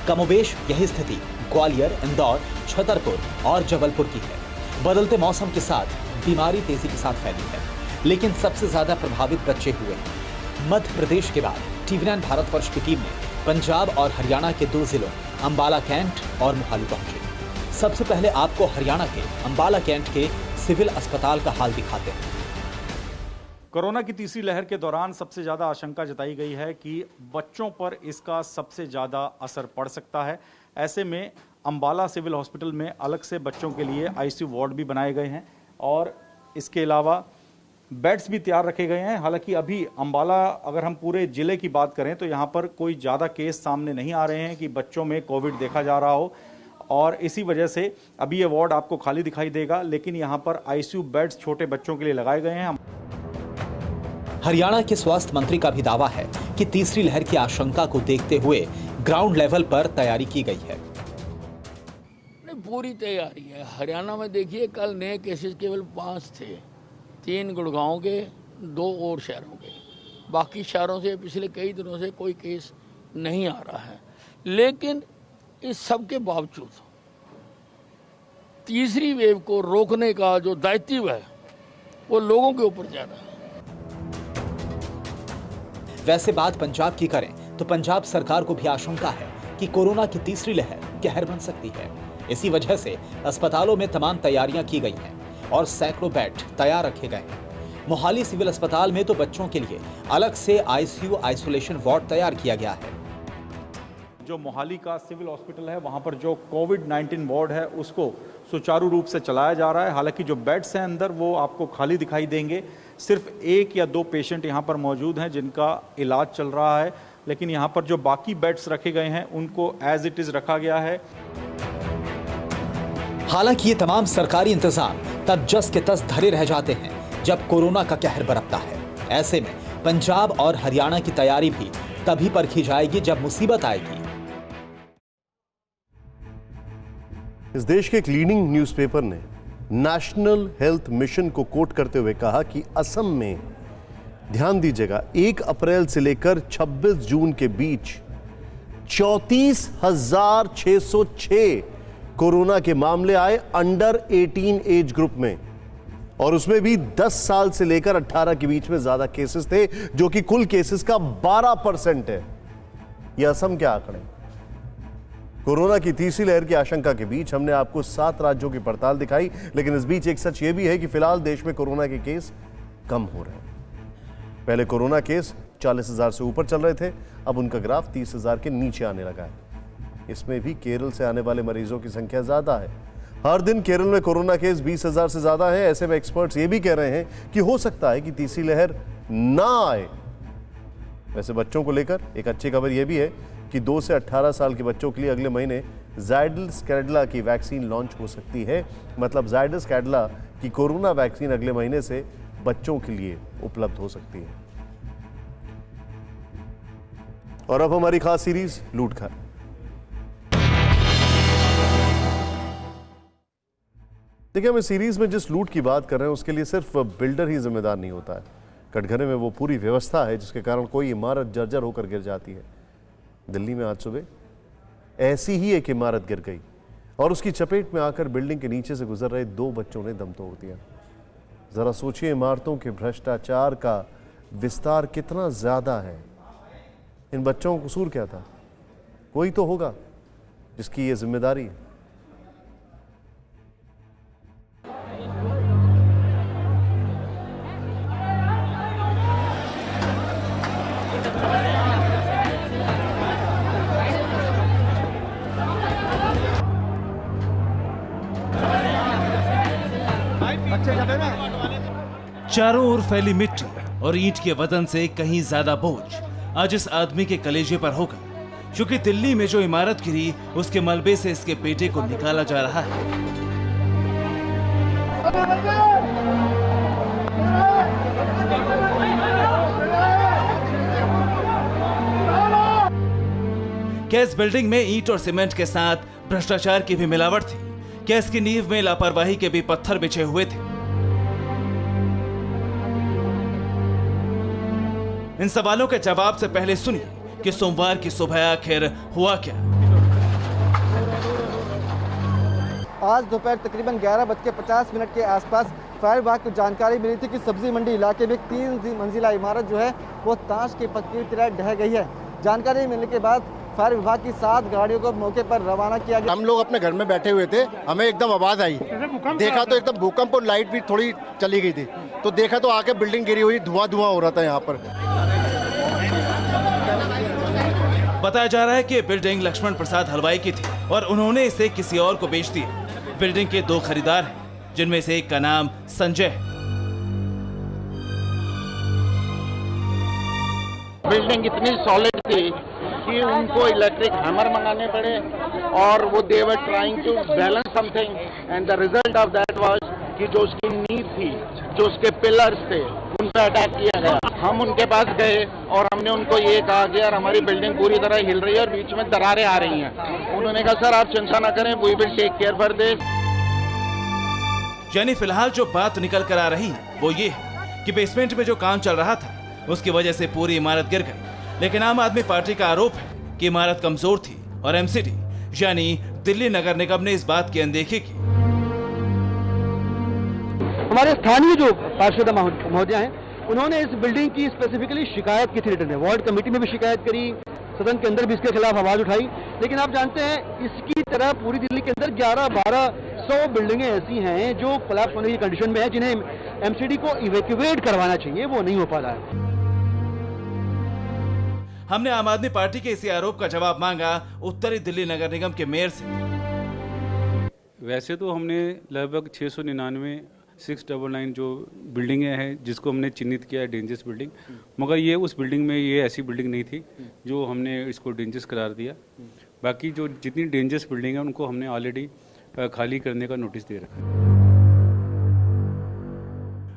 कमोबेश यही स्थिति ग्वालियर, इंदौर, छतरपुर और जबलपुर की है। बदलते मौसम के साथ बीमारी तेजी के साथ फैली है, लेकिन सबसे ज्यादा प्रभावित बच्चे हुए हैं। मध्य प्रदेश के बाद टीवी9 भारतवर्ष की टीम ने पंजाब और हरियाणा के 2 जिलों अंबाला कैंट और मोहाली पहुंचे। सबसे पहले आपको हरियाणा के अंबाला कैंट के सिविल अस्पताल का हाल दिखाते हैं। कोरोना की तीसरी लहर के दौरान सबसे ज़्यादा आशंका जताई गई है कि बच्चों पर इसका सबसे ज़्यादा असर पड़ सकता है। ऐसे में अंबाला सिविल हॉस्पिटल में अलग से बच्चों के लिए आईसीयू वार्ड भी बनाए गए हैं और इसके अलावा बेड्स भी तैयार रखे गए हैं। हालांकि अभी अंबाला अगर हम पूरे ज़िले की बात करें तो यहाँ पर कोई ज़्यादा केस सामने नहीं आ रहे हैं कि बच्चों में कोविड देखा जा रहा हो और इसी वजह से अभी ये वार्ड आपको खाली दिखाई देगा, लेकिन यहाँ पर आईसीयू बेड्स छोटे बच्चों के लिए लगाए गए हैं। हरियाणा के स्वास्थ्य मंत्री का भी दावा है कि तीसरी लहर की आशंका को देखते हुए ग्राउंड लेवल पर तैयारी की गई है। पूरी तैयारी है। हरियाणा में देखिए कल नए केसेस केवल 5 थे, 3 गुड़गांव के, 2 और शहरों के। बाकी शहरों से पिछले कई दिनों से कोई केस नहीं आ रहा है। लेकिन इस सब के बावजूद तीसरी वेव को रोकने का जो दायित्व है वो लोगों के ऊपर ज्यादा है। वैसे बात पंजाब की करें तो पंजाब सरकार को भी आशंका है कि कोरोना की तीसरी लहर कहर बन सकती है। इसी वजह से अस्पतालों में तमाम तैयारियां की गई हैं और सैकड़ों बेड तैयार रखे गए हैं। मोहाली सिविल अस्पताल में तो बच्चों के लिए अलग से आईसीयू आइसोलेशन वार्ड तैयार किया गया है। जो मोहाली का सिविल हॉस्पिटल है वहां पर जो कोविड-19 वार्ड है उसको सुचारू रूप से चलाया जा रहा है। हालांकि जो बेड्स हैं अंदर वो आपको खाली दिखाई देंगे। सिर्फ 1 या 2 पेशेंट यहां पर मौजूद हैं जिनका इलाज चल रहा है, लेकिन यहां पर जो बाकी बेड्स रखे गए हैं उनको एज इट इज रखा गया है। हालांकि ये तमाम सरकारी इंतजाम तब जस के तस धरे रह जाते हैं जब कोरोना का कहर बरपता है। ऐसे में पंजाब और हरियाणा की तैयारी भी तभी परखी जाएगी जब मुसीबत आएगी। इस देश के एक लीडिंग न्यूज़पेपर ने नेशनल हेल्थ मिशन को कोट करते हुए कहा कि असम में, ध्यान दीजिएगा, 1 अप्रैल से लेकर 26 जून के बीच 34,606 कोरोना के मामले आए अंडर 18 एज ग्रुप में, और उसमें भी 10 साल से लेकर 18 के बीच में ज्यादा केसेस थे, जो कि कुल केसेस का 12% है। यह असम के आंकड़े। कोरोना की तीसरी लहर की आशंका के बीच हमने आपको 7 राज्यों की पड़ताल दिखाई, लेकिन इस बीच एक सच यह भी है कि फिलहाल देश में कोरोना के केस कम हो रहे हैं। पहले कोरोना केस 40,000 से ऊपर चल रहे थे, अब उनका ग्राफ 30,000 के नीचे आने लगा है। इसमें भी केरल से आने वाले मरीजों की संख्या ज्यादा है। हर दिन केरल में कोरोना केस 20,000 से ज्यादा है। ऐसे में एक्सपर्ट्स ये भी कह रहे हैं कि हो सकता है कि तीसरी लहर ना आए। वैसे बच्चों को लेकर एक अच्छी खबर यह भी है कि 2 से 18 साल के बच्चों के लिए अगले महीने जाइडस कैडिला की वैक्सीन लॉन्च हो सकती है। मतलब जाइडस कैडिला की कोरोना वैक्सीन अगले महीने से बच्चों के लिए उपलब्ध हो सकती है। और अब हमारी खास सीरीज लूटघर। देखिए, हम इस सीरीज में जिस लूट की बात कर रहे हैं उसके लिए सिर्फ बिल्डर ही जिम्मेदार नहीं होता है। कटघरे में वो पूरी व्यवस्था है जिसके कारण कोई इमारत जर्जर होकर गिर जाती है। दिल्ली में आज सुबह ऐसी ही एक इमारत गिर गई और उसकी चपेट में आकर बिल्डिंग के नीचे से गुजर रहे 2 बच्चों ने दम तोड़ दिया। जरा सोचिए, इमारतों के भ्रष्टाचार का विस्तार कितना ज्यादा है। इन बच्चों का कसूर क्या था? कोई तो होगा जिसकी ये जिम्मेदारी है। चारों ओर फैली मिट्टी और ईंट के वजन से कहीं ज्यादा बोझ आज इस आदमी के कलेजे पर होगा, क्योंकि दिल्ली में जो इमारत गिरी उसके मलबे से इसके बेटे को निकाला जा रहा है। क्या इस बिल्डिंग में ईंट और सीमेंट के साथ भ्रष्टाचार की भी मिलावट थी? क्या इसकी नींव में लापरवाही के भी पत्थर बिछे हुए थे? इन सवालों के जवाब से पहले सुनिए कि सोमवार की सुबह आखिर हुआ क्या। आज दोपहर तकरीबन 11:50 के आसपास फायर विभाग को जानकारी मिली थी कि सब्जी मंडी इलाके में 3 मंजिला इमारत जो है वो ताश के पत्ती की तरह ढह गई है। जानकारी मिलने के बाद फायर विभाग की 7 गाड़ियों को मौके पर रवाना किया गया। हम लोग अपने घर में बैठे हुए थे, हमें एकदम आवाज आई, देखा तो एकदम भूकंप और लाइट भी थोड़ी चली गई थी, तो देखा तो आके बिल्डिंग गिरी हुई, धुआं हो रहा था यहाँ पर। बताया जा रहा है कि बिल्डिंग लक्ष्मण प्रसाद हलवाई की थी और उन्होंने इसे किसी और को बेच दी। बिल्डिंग के 2 खरीदार हैं, जिनमें से एक का नाम संजय है। बिल्डिंग इतनी सॉलिड थी कि उनको इलेक्ट्रिक हैमर मंगाने पड़े और वो they were trying to balance something and the result of that was कि जो उसकी नींव थी, जो उसके पिलर्स थे, उन पर अटैक किया गया। हम उनके पास गए और हमने उनको ये कहा कि यार हमारी बिल्डिंग पूरी तरह हिल रही है और बीच में दरारें आ रही हैं। उन्होंने कहा सर आप चिंता न करें, we will take care for this. यानी फिलहाल जो बात निकल कर आ रही है वो ये है कि बेसमेंट में जो काम चल रहा था उसकी वजह से पूरी इमारत गिर गई। लेकिन आम आदमी पार्टी का आरोप है कि इमारत कमजोर थी और एमसीडी यानी दिल्ली नगर निगम ने इस बात की अनदेखी की। हमारे स्थानीय जो पार्षद महोदय हैं उन्होंने इस बिल्डिंग की स्पेसिफिकली शिकायत की थी रिटर्न में, वार्ड कमेटी में भी शिकायत करी, सदन के अंदर भी इसके खिलाफ आवाज उठाई। लेकिन आप जानते हैं इसकी तरह पूरी दिल्ली के अंदर 11-1200 बिल्डिंगें ऐसी हैं जो कोलैप्स होने की कंडीशन में है, जिन्हें एमसीडी को इवैक्यूएट करवाना चाहिए, वो नहीं हो पा रहा है। हमने आम आदमी पार्टी के इसी आरोप का जवाब मांगा उत्तरी दिल्ली नगर निगम के मेयर से। वैसे तो हमने लगभग 699 699 जो बिल्डिंगें हैं जिसको हमने चिन्हित किया है डेंजरस बिल्डिंग, मगर ये उस बिल्डिंग में ये ऐसी बिल्डिंग नहीं थी जो हमने इसको डेंजरस करार दिया। बाकी जो जितनी डेंजरस बिल्डिंग है उनको हमने ऑलरेडी खाली करने का नोटिस दे रखा है।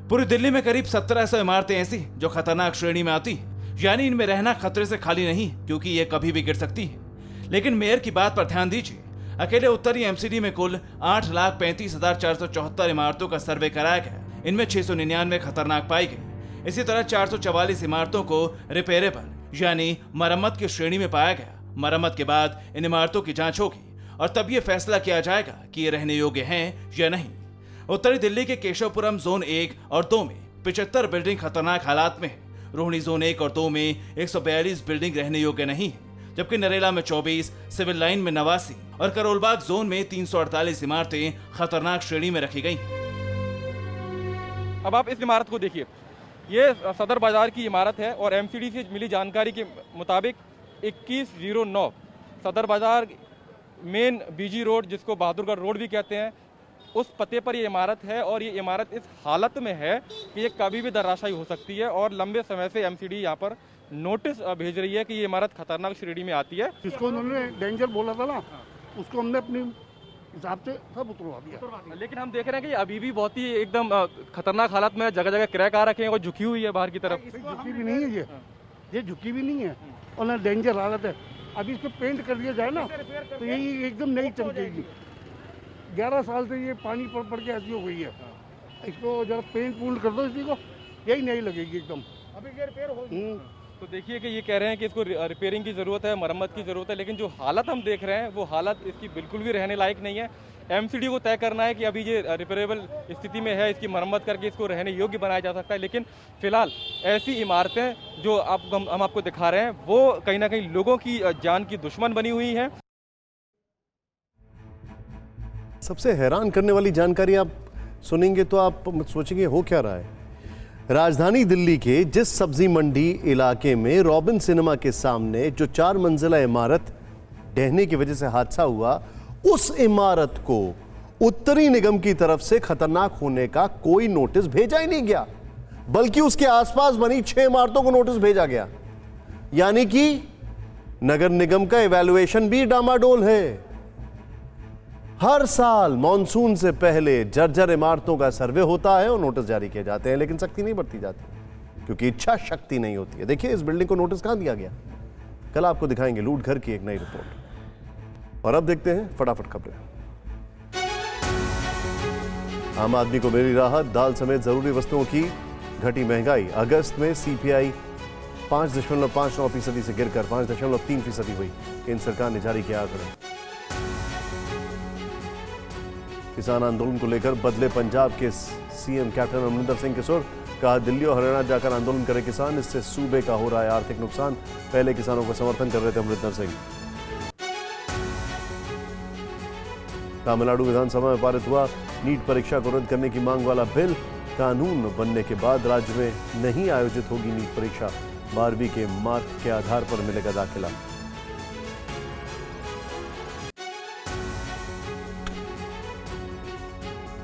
पूरी दिल्ली में करीब 1700 इमारतें ऐसी जो खतरनाक श्रेणी में आती हैं, यानी इनमें रहना खतरे से खाली नहीं, क्योंकि ये कभी भी गिर सकती है। लेकिन मेयर की बात पर ध्यान दीजिए, अकेले उत्तरी एमसीडी में कुल 8,35,474 इमारतों का सर्वे कराया गया। इनमें 699 खतरनाक पाई गई। इसी तरह 444 इमारतों को रिपेयरेबल यानी मरम्मत की श्रेणी में पाया गया। मरम्मत के बाद इन इमारतों की जांच होगी और तब ये फैसला किया जाएगा कि ये रहने योग्य हैं या नहीं। उत्तरी दिल्ली के केशवपुरम जोन 1 और 2 में 75 बिल्डिंग खतरनाक हालात में है। रोहिणी जोन 1 और 2 में 142 बिल्डिंग रहने योग्य नहीं है, जबकि नरेला में 24, सिविल लाइन में 89 और करोलबाग जोन में 348 इमारतें खतरनाक श्रेणी में रखी गई। अब आप इस इमारत को देखिए, ये सदर बाजार की इमारत है और एमसीडी से मिली जानकारी के मुताबिक 2109 सदर बाजार मेन बीजी रोड, जिसको बहादुरगढ़ रोड भी कहते हैं, उस पते पर ये इमारत है और ये इमारत इस हालत में है कि ये कभी भी धराशायी हो सकती है और लंबे समय से एमसीडी यहाँ पर नोटिस भेज रही है कि ये इमारत खतरनाक श्रेणी में आती है। जिसको उन्होंने डेंजर बोला था ना, उसको हमने अपनी हिसाब से सब उतरवा दिया। लेकिन हम देख रहे हैं कि अभी भी बहुत ही एकदम खतरनाक हालत में, जगह जगह क्रैक आ रखे हैं और झुकी हुई है बाहर की तरफ। झुकी भी नहीं है, ये झुकी भी नहीं है, और ना डेंजर हालत है। अभी इसको पेंट कर दिया जाए ना तो यही एकदम नई चमकेगी। 11 साल से ये पानी पड़ पड़ के ऐसी हो गई है। इसको जरा पेंट पूंट कर दो, इसी को यही नहीं लगेगी एकदम। अभी ये रिपेयर होगी। तो देखिए कि ये कह रहे हैं कि इसको रिपेयरिंग की ज़रूरत है, मरम्मत की ज़रूरत है, लेकिन जो हालत हम देख रहे हैं वो हालत इसकी बिल्कुल भी रहने लायक नहीं है। एमसीडी को तय करना है कि अभी ये रिपेयरेबल स्थिति में है, इसकी मरम्मत करके इसको रहने योग्य बनाया जा सकता है, लेकिन फिलहाल ऐसी इमारतें जो हम आपको दिखा रहे हैं वो कहीं ना कहीं लोगों की जान की दुश्मन बनी हुई हैं। सबसे हैरान करने वाली जानकारी आप सुनेंगे तो आप सोचेंगे हो क्या रहा है। राजधानी दिल्ली के जिस सब्जी मंडी इलाके में रॉबिन सिनेमा के सामने जो 4 मंजिला इमारत ढहने की वजह से हादसा हुआ, उस इमारत को उत्तरी निगम की तरफ से खतरनाक होने का कोई नोटिस भेजा ही नहीं गया, बल्कि उसके आसपास बनी 6 इमारतों को नोटिस भेजा गया। यानी कि नगर निगम का इवैल्यूएशन भी डामाडोल है। हर साल मॉनसून से पहले जर्जर इमारतों का सर्वे होता है और नोटिस जारी किए जाते हैं, लेकिन सख्ती नहीं बरती जाती क्योंकि इच्छा शक्ति नहीं होती है। देखिए इस बिल्डिंग को नोटिस कहां दिया गया, कल आपको दिखाएंगे लूट घर की एक नई रिपोर्ट। और अब देखते हैं फटाफट खबरें। आम आदमी को मिली राहत, दाल समेत जरूरी वस्तुओं की घटी महंगाई। अगस्त में सीपीआई 5.59% से गिरकर 5.3% हुई। केंद्र सरकार ने जारी किया आंकड़े। किसान आंदोलन को लेकर बदले पंजाब के सीएम कैप्टन अमरिंदर सिंह के सुर। कहा दिल्ली और हरियाणा जाकर आंदोलन करे किसान, इससे सूबे का हो रहा है आर्थिक नुकसान। पहले किसानों का समर्थन कर रहे थे अमरिंदर सिंह। तमिलनाडु विधानसभा में पारित हुआ नीट परीक्षा को रद्द करने की मांग वाला बिल। कानून बनने के बाद राज्य में नहीं आयोजित होगी नीट परीक्षा। 12वीं के मार्क के आधार पर मिलेगा दाखिला।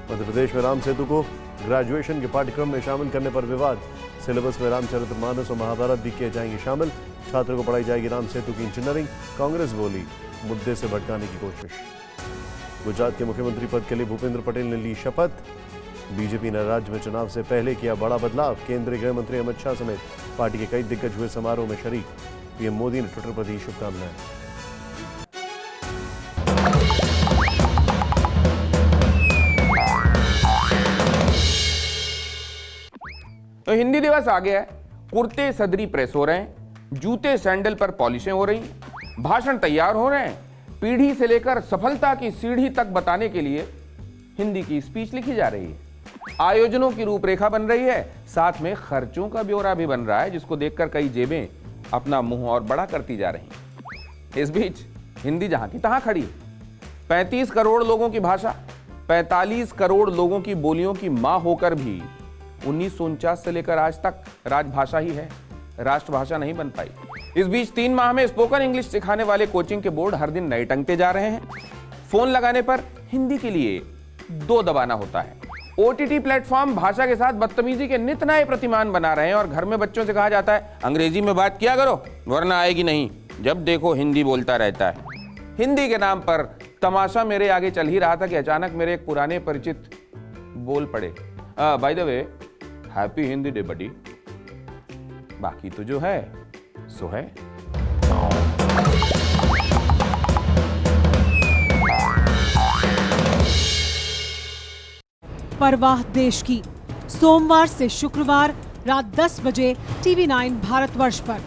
मध्य प्रदेश में राम सेतु को ग्रेजुएशन के पाठ्यक्रम में शामिल करने पर विवाद। सिलेबस में रामचरितमानस और महाभारत भी किए जाएंगे शामिल। छात्रों को पढ़ाई जाएगी राम सेतु की इंजीनियरिंग। कांग्रेस बोली मुद्दे से भटकाने की कोशिश। गुजरात के मुख्यमंत्री पद के लिए भूपेंद्र पटेल ने ली शपथ। बीजेपी ने राज्य में चुनाव से पहले किया बड़ा बदलाव। केंद्रीय गृह मंत्री अमित शाह समेत पार्टी के कई दिग्गज हुए समारोह में शरीक। पीएम मोदी ने ट्विटर पर दी शुभकामनाएं। तो हिंदी दिवस आ गया है। कुर्ते सदरी प्रेस हो रहे हैं, जूते सैंडल पर पॉलिशें हो रही, भाषण तैयार हो रहे हैं। पीढ़ी से लेकर सफलता की सीढ़ी तक बताने के लिए हिंदी की स्पीच लिखी जा रही है। आयोजनों की रूपरेखा बन रही है, साथ में खर्चों का ब्यौरा भी बन रहा है, जिसको देखकर कई जेबें अपना मुंह और बड़ा करती जा रही हैं। इस बीच हिंदी जहां की तहां खड़ी है। 35 करोड़ लोगों की भाषा, 45 करोड़ लोगों की बोलियों की मां होकर भी 1949 से लेकर आज तक राजभाषा ही है, राष्ट्रभाषा नहीं बन पाई। इस बीच 3 माह में स्पोकन इंग्लिश सिखाने वाले कोचिंग के बोर्ड हर दिन नए टंगते जा रहे हैं। फोन लगाने पर हिंदी के लिए 2 दबाना होता है। ओटीटी प्लेटफॉर्म भाषा के साथ बदतमीजी के नित नए प्रतिमान बना रहे हैं और घर में बच्चों से कहा जाता है अंग्रेजी में बात किया करो वरना आएगी नहीं, जब देखो हिंदी बोलता रहता है। हिंदी के नाम पर तमाशा मेरे आगे चल ही रहा था कि अचानक मेरे एक पुराने परिचित बोल पड़े, by the way happy Hindi day buddy. बाकी तो जो है सो है। परवाह देश की, सोमवार से शुक्रवार रात 10 बजे TV9 भारतवर्ष पर।